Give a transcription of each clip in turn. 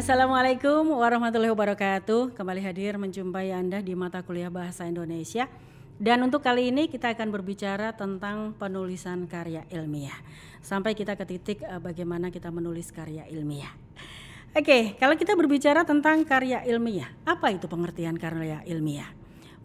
Assalamualaikum warahmatullahi wabarakatuh. Kembali hadir menjumpai Anda di mata kuliah Bahasa Indonesia. Dan untuk kali ini kita akan berbicara tentang penulisan karya ilmiah. Sampai kita ke titik bagaimana kita menulis karya ilmiah. Oke, kalau kita berbicara tentang karya ilmiah, apa itu pengertian karya ilmiah?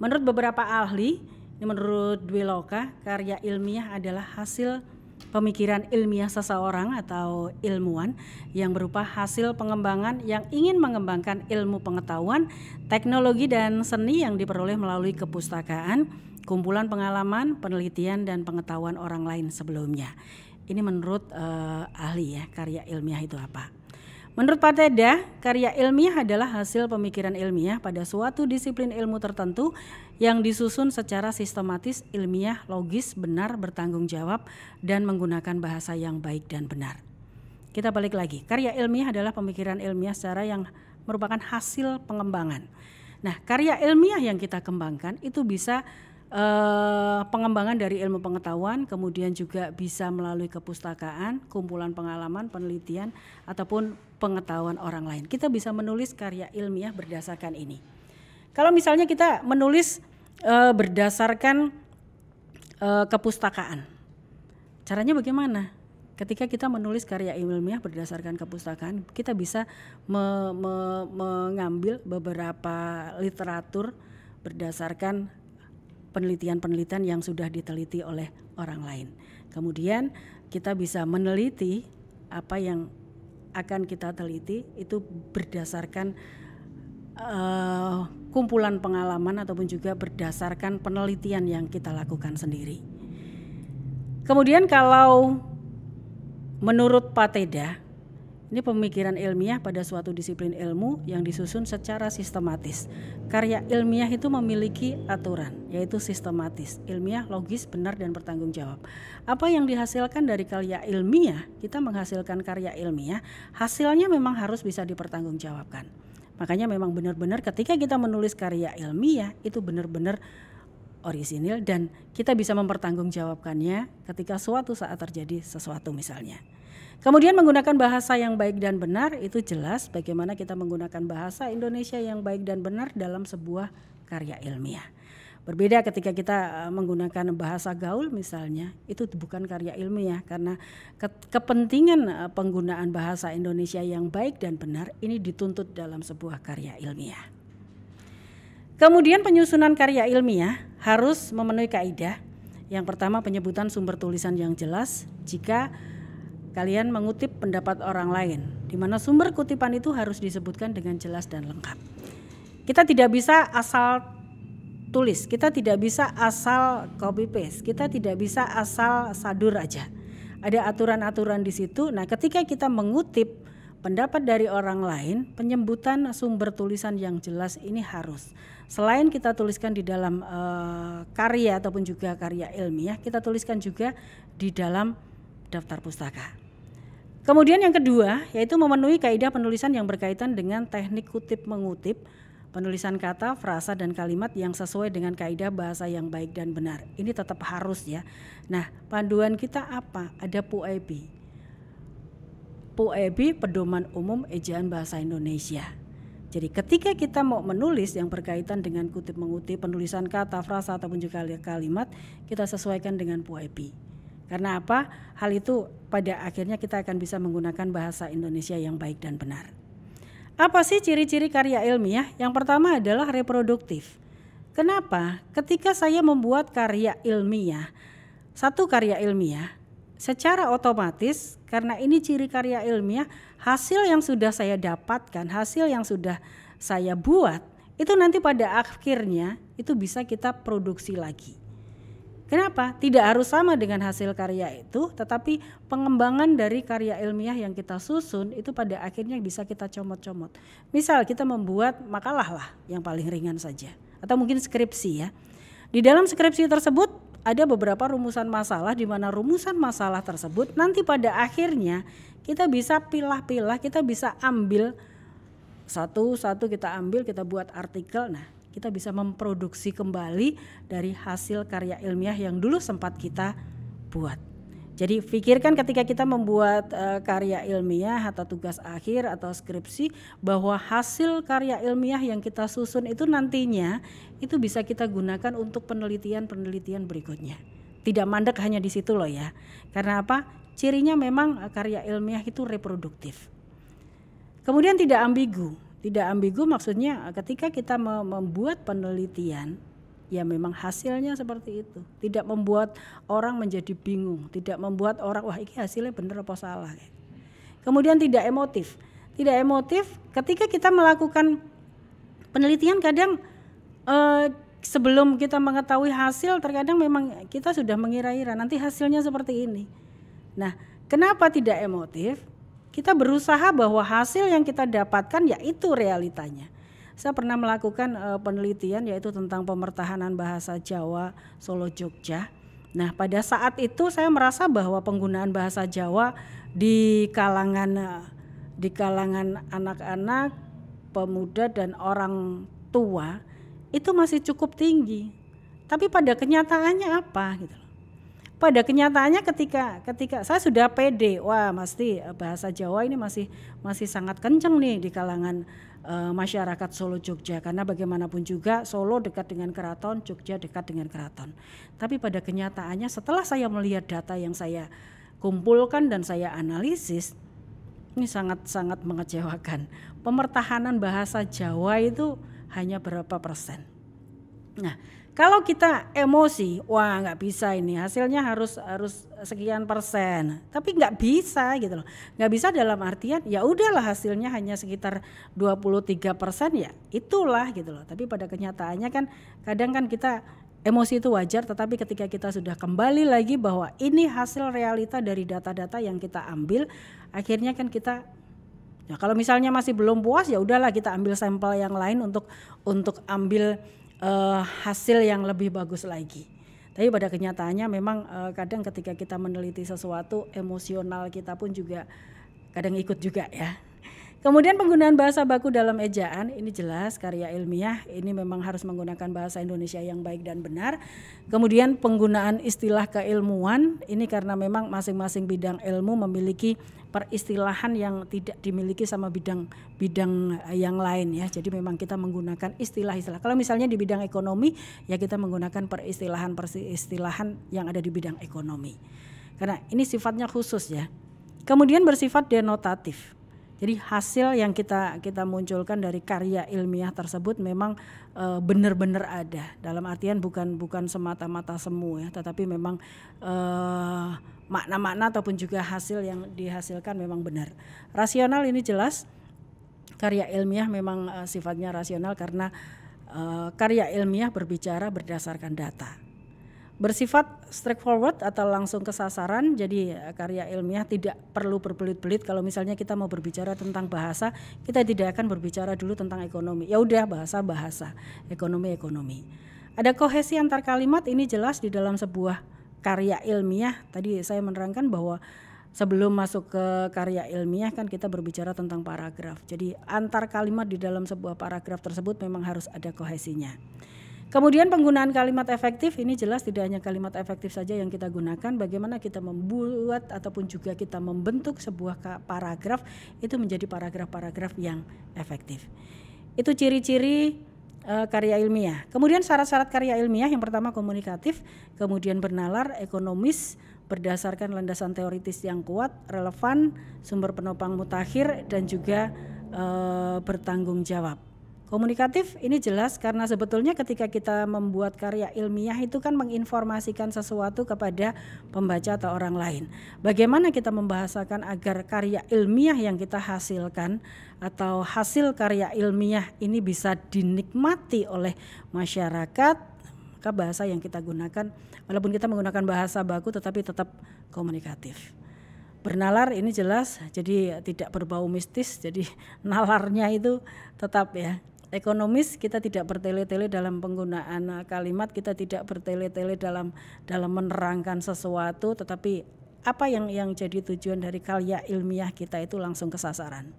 Menurut beberapa ahli, menurut Dwi Loka, karya ilmiah adalah hasil pemikiran ilmiah seseorang atau ilmuwan yang berupa hasil pengembangan yang ingin mengembangkan ilmu pengetahuan, teknologi dan seni yang diperoleh melalui kepustakaan, kumpulan pengalaman, penelitian dan pengetahuan orang lain sebelumnya. Ini menurut ahli ya, karya ilmiah itu apa? Menurut Pateda, karya ilmiah adalah hasil pemikiran ilmiah pada suatu disiplin ilmu tertentu yang disusun secara sistematis, ilmiah, logis, benar, bertanggung jawab, dan menggunakan bahasa yang baik dan benar. Kita balik lagi, karya ilmiah adalah pemikiran ilmiah secara yang merupakan hasil pengembangan. Nah, karya ilmiah yang kita kembangkan itu bisa pengembangan dari ilmu pengetahuan, kemudian juga bisa melalui kepustakaan, kumpulan pengalaman, penelitian, ataupun pengetahuan orang lain. Kita bisa menulis karya ilmiah berdasarkan ini. Kalau misalnya kita menulis berdasarkan kepustakaan, caranya bagaimana? Ketika kita menulis karya ilmiah berdasarkan kepustakaan, kita bisa mengambil beberapa literatur berdasarkan penelitian-penelitian yang sudah diteliti oleh orang lain. Kemudian kita bisa meneliti apa yang akan kita teliti itu berdasarkan kumpulan pengalaman ataupun juga berdasarkan penelitian yang kita lakukan sendiri. Kemudian kalau menurut Pateda, ini pemikiran ilmiah pada suatu disiplin ilmu yang disusun secara sistematis. Karya ilmiah itu memiliki aturan, yaitu sistematis, ilmiah, logis, benar, dan bertanggung jawab. Apa yang dihasilkan dari karya ilmiah, kita menghasilkan karya ilmiah, hasilnya memang harus bisa dipertanggungjawabkan. Makanya memang benar-benar ketika kita menulis karya ilmiah, itu benar-benar orisinil dan kita bisa mempertanggungjawabkannya ketika suatu saat terjadi sesuatu misalnya. Kemudian menggunakan bahasa yang baik dan benar, itu jelas bagaimana kita menggunakan bahasa Indonesia yang baik dan benar dalam sebuah karya ilmiah. Berbeda ketika kita menggunakan bahasa gaul misalnya, itu bukan karya ilmiah karena kepentingan penggunaan bahasa Indonesia yang baik dan benar ini dituntut dalam sebuah karya ilmiah. Kemudian penyusunan karya ilmiah harus memenuhi kaidah. Yang pertama, penyebutan sumber tulisan yang jelas. Jika kalian mengutip pendapat orang lain, di mana sumber kutipan itu harus disebutkan dengan jelas dan lengkap. Kita tidak bisa asal tulis, kita tidak bisa asal copy paste, kita tidak bisa asal sadur aja. Ada aturan-aturan di situ. Nah, ketika kita mengutip pendapat dari orang lain, penyebutan sumber tulisan yang jelas ini harus. Selain kita tuliskan di dalam karya ataupun juga karya ilmiah, kita tuliskan juga di dalam daftar pustaka. Kemudian yang kedua yaitu memenuhi kaidah penulisan yang berkaitan dengan teknik kutip mengutip, penulisan kata, frasa dan kalimat yang sesuai dengan kaidah bahasa yang baik dan benar. Ini tetap harus ya. Nah, panduan kita apa? Ada PUEB. PUEB Pedoman Umum Ejaan Bahasa Indonesia. Jadi ketika kita mau menulis yang berkaitan dengan kutip mengutip, penulisan kata, frasa ataupun juga kalimat, kita sesuaikan dengan PUEB. Karena apa? Hal itu pada akhirnya kita akan bisa menggunakan bahasa Indonesia yang baik dan benar. Apa sih ciri-ciri karya ilmiah? Yang pertama adalah reproduktif. Kenapa? Ketika saya membuat karya ilmiah, satu karya ilmiah, secara otomatis karena ini ciri karya ilmiah, hasil yang sudah saya dapatkan, hasil yang sudah saya buat, itu nanti pada akhirnya itu bisa kita produksi lagi. Kenapa? Tidak harus sama dengan hasil karya itu, tetapi pengembangan dari karya ilmiah yang kita susun itu pada akhirnya bisa kita comot-comot. Misal kita membuat makalah lah yang paling ringan saja, atau mungkin skripsi ya. Di dalam skripsi tersebut ada beberapa rumusan masalah di mana rumusan masalah tersebut nanti pada akhirnya kita bisa pilah-pilah, kita bisa ambil satu-satu kita ambil, kita buat artikel. Nah, kita bisa memproduksi kembali dari hasil karya ilmiah yang dulu sempat kita buat. Jadi pikirkan ketika kita membuat karya ilmiah atau tugas akhir atau skripsi, bahwa hasil karya ilmiah yang kita susun itu nantinya itu bisa kita gunakan untuk penelitian-penelitian berikutnya. Tidak mandek hanya di situ loh ya. Karena apa? Cirinya memang karya ilmiah itu reproduktif. Kemudian tidak ambigu. Tidak ambigu maksudnya ketika kita membuat penelitian, ya memang hasilnya seperti itu. Tidak membuat orang menjadi bingung, tidak membuat orang wah ini hasilnya benar apa salah. Kemudian tidak emotif. Tidak emotif ketika kita melakukan penelitian, kadang sebelum kita mengetahui hasil terkadang memang kita sudah mengira-ira nanti hasilnya seperti ini. Nah, kenapa tidak emotif? Kita berusaha bahwa hasil yang kita dapatkan yaitu realitanya. Saya pernah melakukan penelitian yaitu tentang pemertahanan bahasa Jawa Solo Jogja. Nah, pada saat itu saya merasa bahwa penggunaan bahasa Jawa di kalangan anak-anak, pemuda dan orang tua itu masih cukup tinggi. Tapi pada kenyataannya apa gitu. Pada kenyataannya ketika saya sudah pede, wah pasti bahasa Jawa ini masih sangat kenceng nih di kalangan masyarakat Solo Jogja, karena bagaimanapun juga Solo dekat dengan keraton, Jogja dekat dengan keraton. Tapi pada kenyataannya setelah saya melihat data yang saya kumpulkan dan saya analisis, ini sangat-sangat mengecewakan. Pemertahanan bahasa Jawa itu hanya berapa persen. Nah, kalau kita emosi, wah nggak bisa ini hasilnya harus sekian persen, tapi nggak bisa gitu loh, nggak bisa dalam artian ya udahlah hasilnya hanya sekitar 23%, ya itulah gitu loh. Tapi pada kenyataannya kan kadang kan kita emosi itu wajar, tetapi ketika kita sudah kembali lagi bahwa ini hasil realita dari data-data yang kita ambil, akhirnya kan kita ya kalau misalnya masih belum puas ya udahlah kita ambil sampel yang lain untuk ambil hasil yang lebih bagus lagi. Tapi pada kenyataannya memang kadang ketika kita meneliti sesuatu, emosional kita pun juga kadang ikut juga ya. Kemudian penggunaan bahasa baku dalam ejaan, ini jelas karya ilmiah ini memang harus menggunakan bahasa Indonesia yang baik dan benar. Kemudian penggunaan istilah keilmuan, ini karena memang masing-masing bidang ilmu memiliki peristilahan yang tidak dimiliki sama bidang yang lain ya. Jadi memang kita menggunakan istilah-istilah. Kalau misalnya di bidang ekonomi ya kita menggunakan peristilahan yang ada di bidang ekonomi. Karena ini sifatnya khusus ya. Kemudian bersifat denotatif. Jadi hasil yang kita munculkan dari karya ilmiah tersebut memang benar-benar ada. Dalam artian bukan semata-mata semu ya, tetapi memang makna-makna ataupun juga hasil yang dihasilkan memang benar. Rasional ini jelas, karya ilmiah memang sifatnya rasional karena karya ilmiah berbicara berdasarkan data. Bersifat straightforward atau langsung ke sasaran, jadi karya ilmiah tidak perlu berbelit-belit. Kalau misalnya kita mau berbicara tentang bahasa, kita tidak akan berbicara dulu tentang ekonomi. Ya udah bahasa, ekonomi. Ada kohesi antar kalimat, ini jelas di dalam sebuah karya ilmiah. Tadi saya menerangkan bahwa sebelum masuk ke karya ilmiah kan kita berbicara tentang paragraf. Jadi antar kalimat di dalam sebuah paragraf tersebut memang harus ada kohesinya. Kemudian penggunaan kalimat efektif, ini jelas tidak hanya kalimat efektif saja yang kita gunakan, bagaimana kita membuat ataupun juga kita membentuk sebuah paragraf itu menjadi paragraf-paragraf yang efektif. Itu ciri-ciri karya ilmiah. Kemudian syarat-syarat karya ilmiah, yang pertama komunikatif, kemudian bernalar, ekonomis, berdasarkan landasan teoritis yang kuat, relevan, sumber penopang mutakhir, dan juga bertanggung jawab. Komunikatif ini jelas karena sebetulnya ketika kita membuat karya ilmiah itu kan menginformasikan sesuatu kepada pembaca atau orang lain. Bagaimana kita membahasakan agar karya ilmiah yang kita hasilkan atau hasil karya ilmiah ini bisa dinikmati oleh masyarakat, maka bahasa yang kita gunakan walaupun kita menggunakan bahasa baku tetapi tetap komunikatif. Bernalar ini jelas, jadi tidak berbau mistis, jadi nalarnya itu tetap ya. Ekonomis, kita tidak bertele-tele dalam penggunaan kalimat, kita tidak bertele-tele dalam menerangkan sesuatu, tetapi apa yang jadi tujuan dari karya ilmiah kita itu langsung ke sasaran.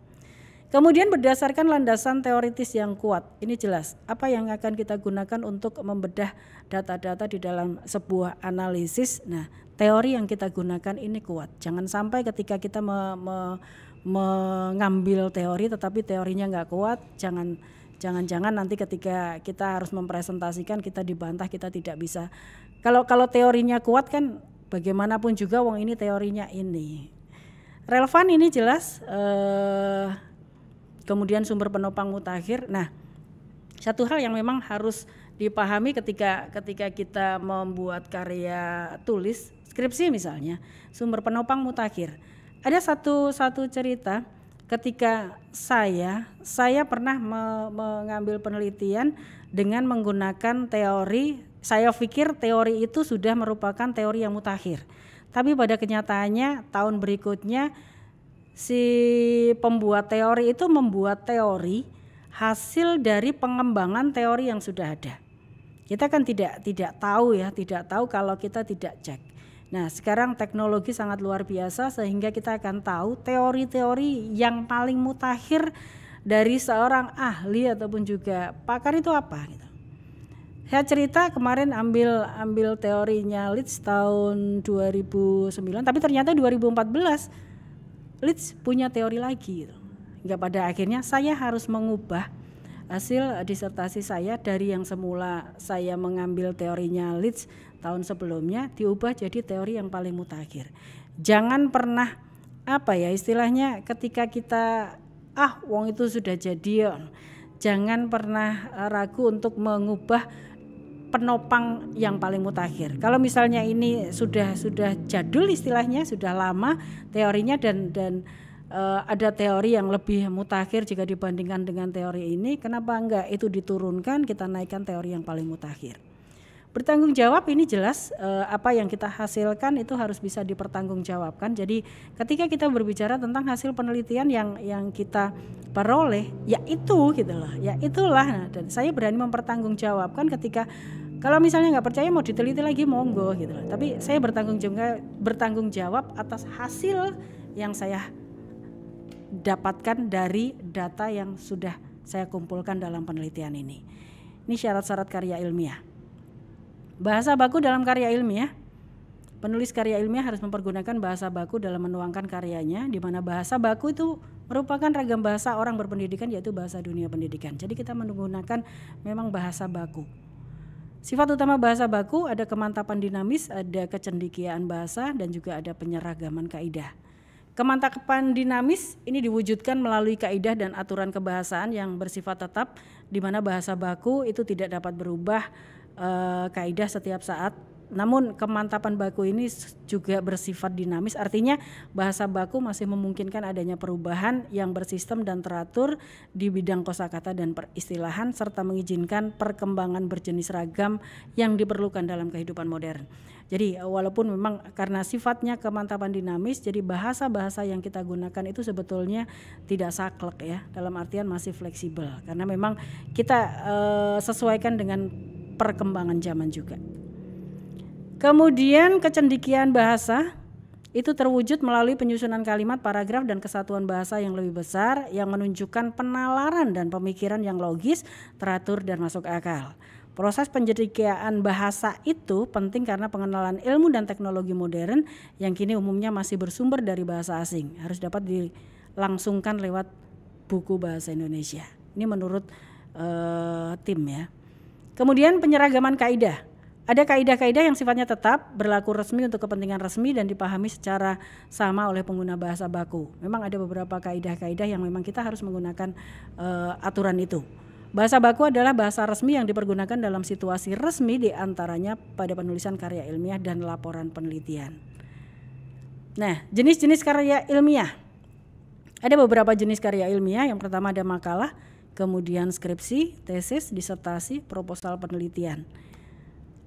Kemudian berdasarkan landasan teoritis yang kuat, ini jelas apa yang akan kita gunakan untuk membedah data-data di dalam sebuah analisis. Nah, teori yang kita gunakan ini kuat. Jangan sampai ketika kita mengambil teori tetapi teorinya nggak kuat, jangan nanti ketika kita harus mempresentasikan kita dibantah, kita tidak bisa. Kalau teorinya kuat kan bagaimanapun juga wong ini teorinya ini. Relevan ini jelas. Kemudian sumber penopang mutakhir. Nah, satu hal yang memang harus dipahami ketika kita membuat karya tulis, skripsi misalnya, sumber penopang mutakhir. Ada satu cerita ketika saya pernah mengambil penelitian dengan menggunakan teori, saya pikir teori itu sudah merupakan teori yang mutakhir. Tapi pada kenyataannya tahun berikutnya si pembuat teori itu membuat teori hasil dari pengembangan teori yang sudah ada. Kita kan tidak tahu kalau kita tidak cek. Nah, sekarang teknologi sangat luar biasa sehingga kita akan tahu teori-teori yang paling mutakhir dari seorang ahli ataupun juga pakar itu apa gitu. Saya cerita kemarin ambil teorinya Leeds tahun 2009, tapi ternyata 2014 Leeds punya teori lagi gitu. Hingga pada akhirnya saya harus mengubah hasil disertasi saya dari yang semula saya mengambil teorinya Leeds tahun sebelumnya diubah jadi teori yang paling mutakhir. Jangan pernah istilahnya ketika kita wong itu sudah jadi, jangan pernah ragu untuk mengubah penopang yang paling mutakhir. Kalau misalnya ini sudah jadul istilahnya, sudah lama teorinya dan ada teori yang lebih mutakhir jika dibandingkan dengan teori ini, kenapa enggak itu diturunkan, kita naikkan teori yang paling mutakhir. Bertanggung jawab ini jelas, apa yang kita hasilkan itu harus bisa dipertanggungjawabkan. Jadi ketika kita berbicara tentang hasil penelitian yang kita peroleh, ya itu gitu loh, ya itulah. Nah, dan saya berani mempertanggungjawabkan ketika kalau misalnya nggak percaya mau diteliti lagi monggo gitu loh. Tapi saya bertanggung jawab atas hasil yang saya dapatkan dari data yang sudah saya kumpulkan dalam penelitian ini. Ini syarat-syarat karya ilmiah. Bahasa baku dalam karya ilmiah. Penulis karya ilmiah harus mempergunakan bahasa baku dalam menuangkan karyanya, di mana bahasa baku itu merupakan ragam bahasa orang berpendidikan, yaitu bahasa dunia pendidikan. Jadi kita menggunakan memang bahasa baku. Sifat utama bahasa baku ada kemantapan dinamis, ada kecendikiaan bahasa, dan juga ada penyeragaman kaidah. Kemantapan dinamis ini diwujudkan melalui kaidah dan aturan kebahasaan yang bersifat tetap, di mana bahasa baku itu tidak dapat berubah kaidah setiap saat. Namun kemantapan baku ini juga bersifat dinamis, artinya bahasa baku masih memungkinkan adanya perubahan yang bersistem dan teratur di bidang kosakata dan peristilahan, serta mengizinkan perkembangan berjenis ragam yang diperlukan dalam kehidupan modern. Jadi walaupun memang karena sifatnya kemantapan dinamis, jadi bahasa-bahasa yang kita gunakan itu sebetulnya tidak saklek ya, dalam artian masih fleksibel, karena memang kita sesuaikan dengan perkembangan zaman juga. Kemudian kecendikiaan bahasa itu terwujud melalui penyusunan kalimat, paragraf, dan kesatuan bahasa yang lebih besar yang menunjukkan penalaran dan pemikiran yang logis, teratur, dan masuk akal. Proses pencendikiaan bahasa itu penting karena pengenalan ilmu dan teknologi modern yang kini umumnya masih bersumber dari bahasa asing harus dapat dilangsungkan lewat buku bahasa Indonesia. Ini menurut tim ya. Kemudian penyeragaman kaidah. Ada kaidah-kaidah yang sifatnya tetap, berlaku resmi untuk kepentingan resmi dan dipahami secara sama oleh pengguna bahasa baku. Memang ada beberapa kaidah-kaidah yang memang kita harus menggunakan aturan itu. Bahasa baku adalah bahasa resmi yang dipergunakan dalam situasi resmi, diantaranya pada penulisan karya ilmiah dan laporan penelitian. Nah, jenis-jenis karya ilmiah. Ada beberapa jenis karya ilmiah. Yang pertama ada makalah, kemudian skripsi, tesis, disertasi, proposal penelitian.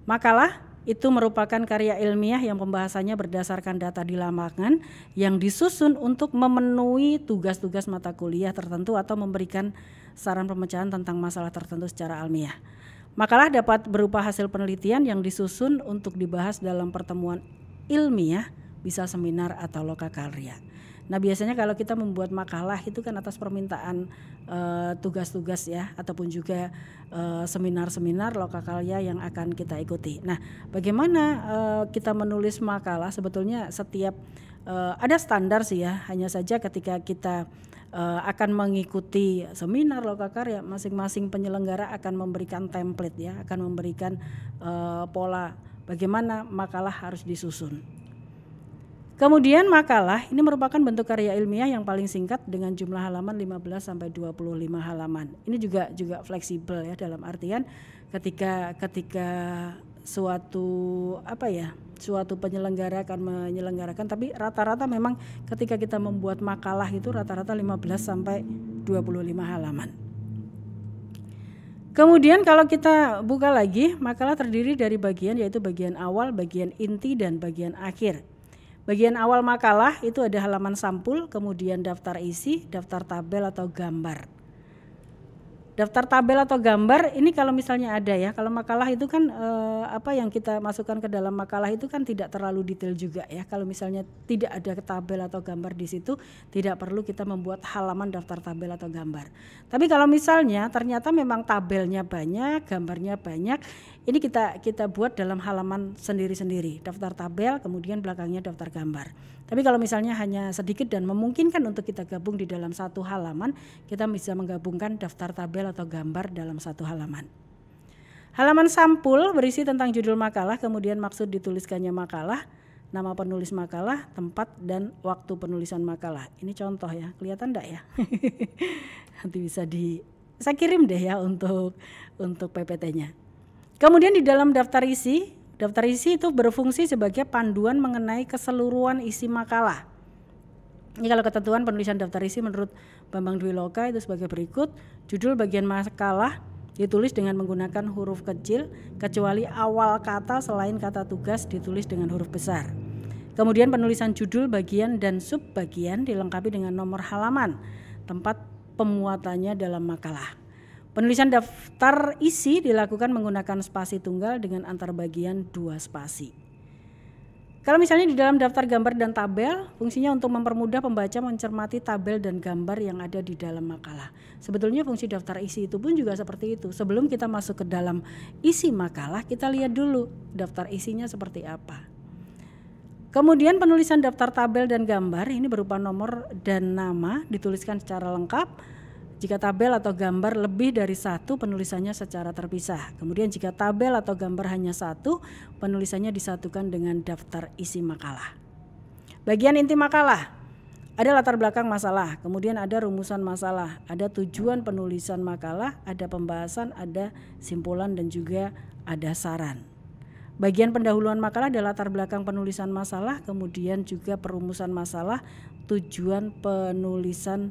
Makalah itu merupakan karya ilmiah yang pembahasannya berdasarkan data di lapangan yang disusun untuk memenuhi tugas-tugas mata kuliah tertentu atau memberikan saran pemecahan tentang masalah tertentu secara ilmiah. Makalah dapat berupa hasil penelitian yang disusun untuk dibahas dalam pertemuan ilmiah, bisa seminar atau lokakarya. Nah biasanya kalau kita membuat makalah itu kan atas permintaan tugas-tugas ya, ataupun juga seminar-seminar lokakarya yang akan kita ikuti. Nah bagaimana kita menulis makalah, sebetulnya setiap ada standar sih ya, hanya saja ketika kita akan mengikuti seminar lokakarya, masing-masing penyelenggara akan memberikan template ya, akan memberikan pola bagaimana makalah harus disusun. Kemudian makalah ini merupakan bentuk karya ilmiah yang paling singkat dengan jumlah halaman 15 sampai 25 halaman. Ini juga fleksibel ya, dalam artian ketika suatu penyelenggara akan menyelenggarakan, tapi rata-rata memang ketika kita membuat makalah itu rata-rata 15 sampai 25 halaman. Kemudian kalau kita buka lagi, makalah terdiri dari bagian, yaitu bagian awal, bagian inti, dan bagian akhir. Bagian awal makalah itu ada halaman sampul, kemudian daftar isi, daftar tabel atau gambar. Daftar tabel atau gambar ini kalau misalnya ada ya, kalau makalah itu kan apa yang kita masukkan ke dalam makalah itu kan tidak terlalu detail juga ya. Kalau misalnya tidak ada tabel atau gambar di situ, tidak perlu kita membuat halaman daftar tabel atau gambar. Tapi kalau misalnya ternyata memang tabelnya banyak, gambarnya banyak, ini kita buat dalam halaman sendiri-sendiri, daftar tabel, kemudian belakangnya daftar gambar. Tapi kalau misalnya hanya sedikit dan memungkinkan untuk kita gabung di dalam satu halaman, kita bisa menggabungkan daftar tabel atau gambar dalam satu halaman. Halaman sampul berisi tentang judul makalah, kemudian maksud dituliskannya makalah, nama penulis makalah, tempat dan waktu penulisan makalah. Ini contoh ya, kelihatan enggak ya? Nanti bisa saya kirim deh ya untuk PPT-nya. Kemudian di dalam daftar isi itu berfungsi sebagai panduan mengenai keseluruhan isi makalah. Ini kalau ketentuan penulisan daftar isi menurut Bambang Dwi Loka itu sebagai berikut. Judul bagian makalah ditulis dengan menggunakan huruf kecil, kecuali awal kata selain kata tugas ditulis dengan huruf besar. Kemudian penulisan judul, bagian, dan subbagian dilengkapi dengan nomor halaman, tempat pemuatannya dalam makalah. Penulisan daftar isi dilakukan menggunakan spasi tunggal dengan antar bagian 2 spasi. Kalau misalnya di dalam daftar gambar dan tabel, fungsinya untuk mempermudah pembaca mencermati tabel dan gambar yang ada di dalam makalah. Sebetulnya fungsi daftar isi itu pun juga seperti itu. Sebelum kita masuk ke dalam isi makalah, kita lihat dulu daftar isinya seperti apa. Kemudian penulisan daftar tabel dan gambar ini berupa nomor dan nama dituliskan secara lengkap. Jika tabel atau gambar lebih dari 1, penulisannya secara terpisah. Kemudian jika tabel atau gambar hanya 1, penulisannya disatukan dengan daftar isi makalah. Bagian inti makalah, ada latar belakang masalah, kemudian ada rumusan masalah, ada tujuan penulisan makalah, ada pembahasan, ada simpulan, dan juga ada saran. Bagian pendahuluan makalah ada latar belakang penulisan masalah, kemudian juga perumusan masalah, tujuan penulisan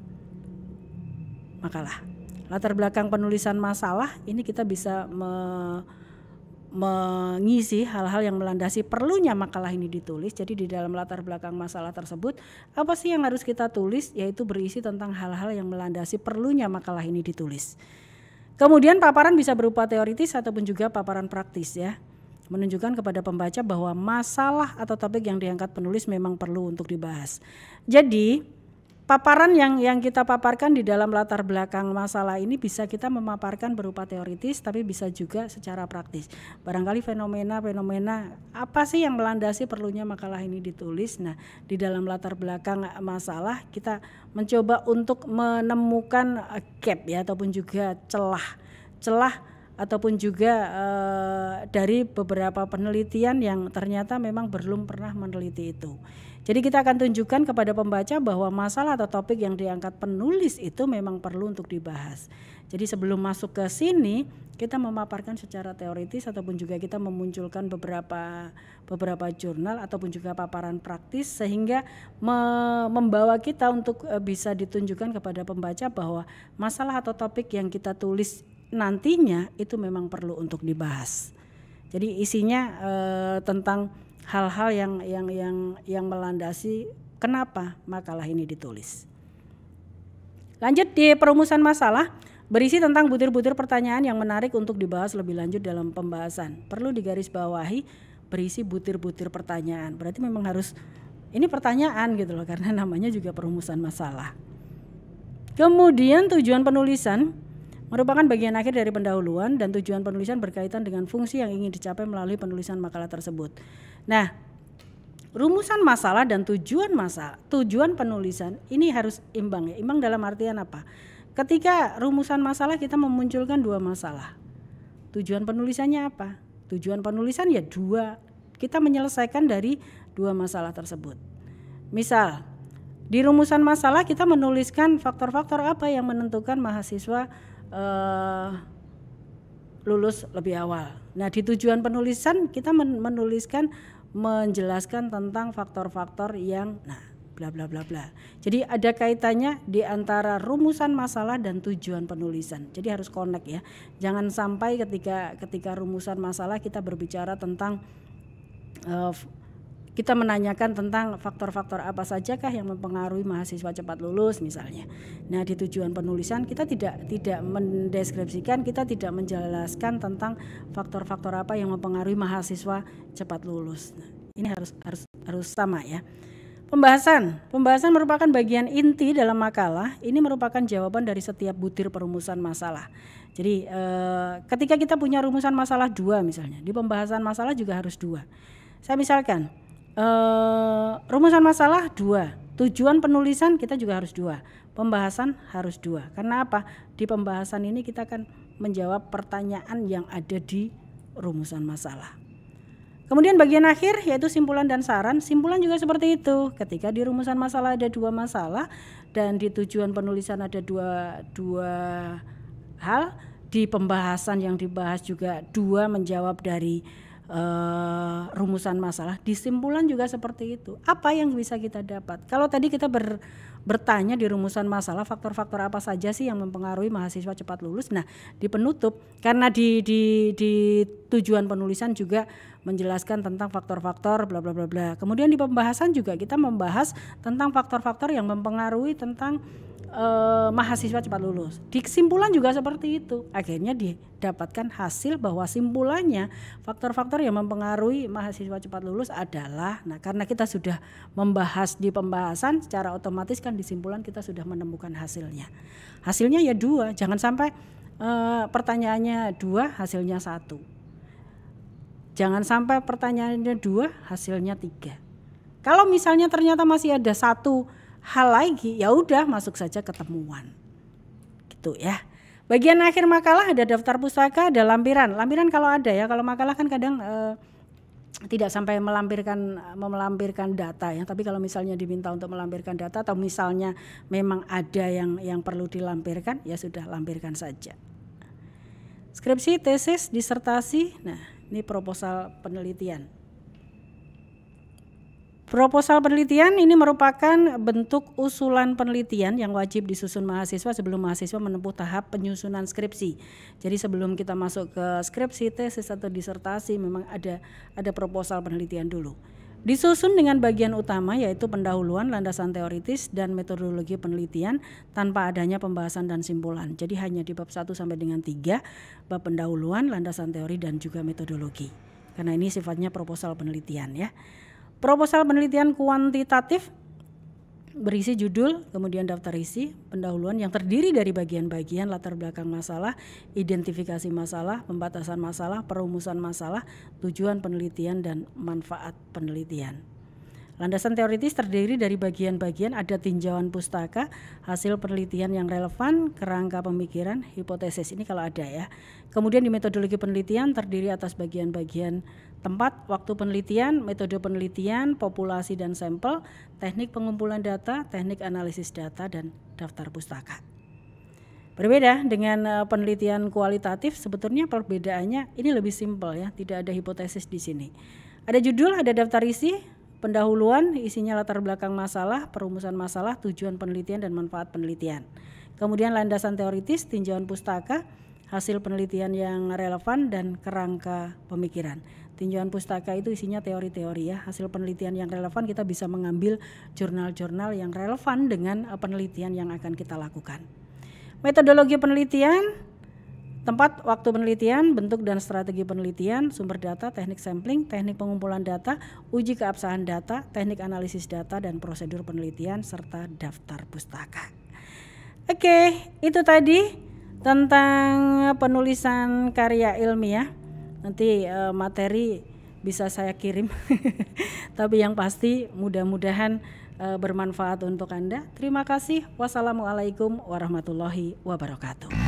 makalah. Latar belakang penulisan masalah ini kita bisa mengisi hal-hal yang melandasi perlunya makalah ini ditulis. Jadi di dalam latar belakang masalah tersebut apa sih yang harus kita tulis, yaitu berisi tentang hal-hal yang melandasi perlunya makalah ini ditulis. Kemudian paparan bisa berupa teoritis ataupun juga paparan praktis ya, menunjukkan kepada pembaca bahwa masalah atau topik yang diangkat penulis memang perlu untuk dibahas. Jadi paparan yang kita paparkan di dalam latar belakang masalah ini bisa kita memaparkan berupa teoritis, tapi bisa juga secara praktis. Barangkali fenomena apa sih yang melandasi perlunya makalah ini ditulis. Nah, di dalam latar belakang masalah kita mencoba untuk menemukan gap ya, ataupun juga celah ataupun juga dari beberapa penelitian yang ternyata memang belum pernah meneliti itu. Jadi kita akan tunjukkan kepada pembaca bahwa masalah atau topik yang diangkat penulis itu memang perlu untuk dibahas. Jadi sebelum masuk ke sini kita memaparkan secara teoritis ataupun juga kita memunculkan beberapa jurnal ataupun juga paparan praktis sehingga membawa kita untuk bisa ditunjukkan kepada pembaca bahwa masalah atau topik yang kita tulis nantinya itu memang perlu untuk dibahas. Jadi isinya tentang hal-hal yang melandasi kenapa makalah ini ditulis. Lanjut di perumusan masalah, berisi tentang butir-butir pertanyaan yang menarik untuk dibahas lebih lanjut dalam pembahasan. Perlu digarisbawahi berisi butir-butir pertanyaan. Berarti memang harus Ini pertanyaan gitu loh, karena namanya juga perumusan masalah. Kemudian tujuan penulisan merupakan bagian akhir dari pendahuluan, dan tujuan penulisan berkaitan dengan fungsi yang ingin dicapai melalui penulisan makalah tersebut. Nah, rumusan masalah dan tujuan penulisan ini harus imbang ya. Imbang dalam artian apa? Ketika rumusan masalah kita memunculkan dua masalah. Tujuan penulisannya apa? Tujuan penulisan ya dua. Kita menyelesaikan dari dua masalah tersebut. Misal, di rumusan masalah kita menuliskan faktor-faktor apa yang menentukan mahasiswa lulus lebih awal. Nah, di tujuan penulisan kita menjelaskan tentang faktor-faktor yang bla bla bla bla. Jadi ada kaitannya di antara rumusan masalah dan tujuan penulisan. Jadi harus connect ya. Jangan sampai ketika rumusan masalah kita berbicara tentang kita menanyakan tentang faktor-faktor apa sajakah yang mempengaruhi mahasiswa cepat lulus misalnya. Nah, di tujuan penulisan kita tidak mendeskripsikan, kita tidak menjelaskan tentang faktor-faktor apa yang mempengaruhi mahasiswa cepat lulus. Nah, ini harus sama ya. Pembahasan merupakan bagian inti dalam makalah. Ini merupakan jawaban dari setiap butir perumusan masalah. Jadi ketika kita punya rumusan masalah 2 misalnya, di pembahasan masalah juga harus 2. Saya misalkan rumusan masalah 2, tujuan penulisan kita juga harus 2, pembahasan harus 2. Karena apa? Di pembahasan ini kita akan menjawab pertanyaan yang ada di rumusan masalah. Kemudian bagian akhir yaitu simpulan dan saran. Simpulan juga seperti itu. Ketika di rumusan masalah ada 2 masalah dan di tujuan penulisan ada dua hal, di pembahasan yang dibahas juga 2 menjawab dari rumusan masalah. Di simpulan juga seperti itu. Apa yang bisa kita dapat? Kalau tadi kita bertanya di rumusan masalah faktor-faktor apa saja sih yang mempengaruhi mahasiswa cepat lulus. Nah, di penutup karena di tujuan penulisan juga menjelaskan tentang faktor-faktor bla bla bla bla. Kemudian di pembahasan juga kita membahas tentang faktor-faktor yang mempengaruhi tentang mahasiswa cepat lulus. Di kesimpulan juga seperti itu. Akhirnya didapatkan hasil bahwa simpulannya faktor-faktor yang mempengaruhi mahasiswa cepat lulus adalah, nah karena kita sudah membahas di pembahasan, secara otomatis kan di simpulan kita sudah menemukan hasilnya. Hasilnya ya 2, jangan sampai pertanyaannya 2 hasilnya 1. Jangan sampai pertanyaannya 2 hasilnya 3. Kalau misalnya ternyata masih ada 1 hal lagi, ya udah masuk saja ketemuan. Gitu ya. Bagian akhir makalah ada daftar pustaka, ada lampiran. Lampiran kalau ada ya, kalau makalah kan kadang tidak sampai melampirkan data ya. Tapi kalau misalnya diminta untuk melampirkan data atau misalnya memang ada yang perlu dilampirkan, ya sudah lampirkan saja. Skripsi, tesis, disertasi. Nah, ini proposal penelitian. Proposal penelitian ini merupakan bentuk usulan penelitian yang wajib disusun mahasiswa sebelum mahasiswa menempuh tahap penyusunan skripsi. Jadi sebelum kita masuk ke skripsi, tesis atau disertasi memang ada proposal penelitian dulu. Disusun dengan bagian utama yaitu pendahuluan, landasan teoritis dan metodologi penelitian tanpa adanya pembahasan dan simpulan. Jadi hanya di bab 1 sampai dengan 3, bab pendahuluan, landasan teori dan juga metodologi. Karena ini sifatnya proposal penelitian ya. Proposal penelitian kuantitatif berisi judul, kemudian daftar isi, pendahuluan yang terdiri dari bagian-bagian latar belakang masalah, identifikasi masalah, pembatasan masalah, perumusan masalah, tujuan penelitian dan manfaat penelitian. Landasan teoritis terdiri dari bagian-bagian ada tinjauan pustaka, hasil penelitian yang relevan, kerangka pemikiran, hipotesis, ini kalau ada ya. Kemudian di metodologi penelitian terdiri atas bagian-bagian tempat, waktu penelitian, metode penelitian, populasi dan sampel, teknik pengumpulan data, teknik analisis data, dan daftar pustaka. Berbeda dengan penelitian kualitatif, sebetulnya perbedaannya ini lebih simpel ya, tidak ada hipotesis di sini. Ada judul, ada daftar isi, pendahuluan, isinya latar belakang masalah, perumusan masalah, tujuan penelitian dan manfaat penelitian. Kemudian landasan teoritis, tinjauan pustaka, hasil penelitian yang relevan dan kerangka pemikiran. Tinjauan pustaka itu isinya teori-teori ya, hasil penelitian yang relevan kita bisa mengambil jurnal-jurnal yang relevan dengan penelitian yang akan kita lakukan. Metodologi penelitian tempat, waktu penelitian, bentuk dan strategi penelitian, sumber data, teknik sampling, teknik pengumpulan data, uji keabsahan data, teknik analisis data dan prosedur penelitian serta daftar pustaka. Oke, itu tadi tentang penulisan karya ilmiah. Nanti materi bisa saya kirim. Tapi yang pasti mudah-mudahan bermanfaat untuk Anda. Terima kasih. Wassalamualaikum warahmatullahi wabarakatuh.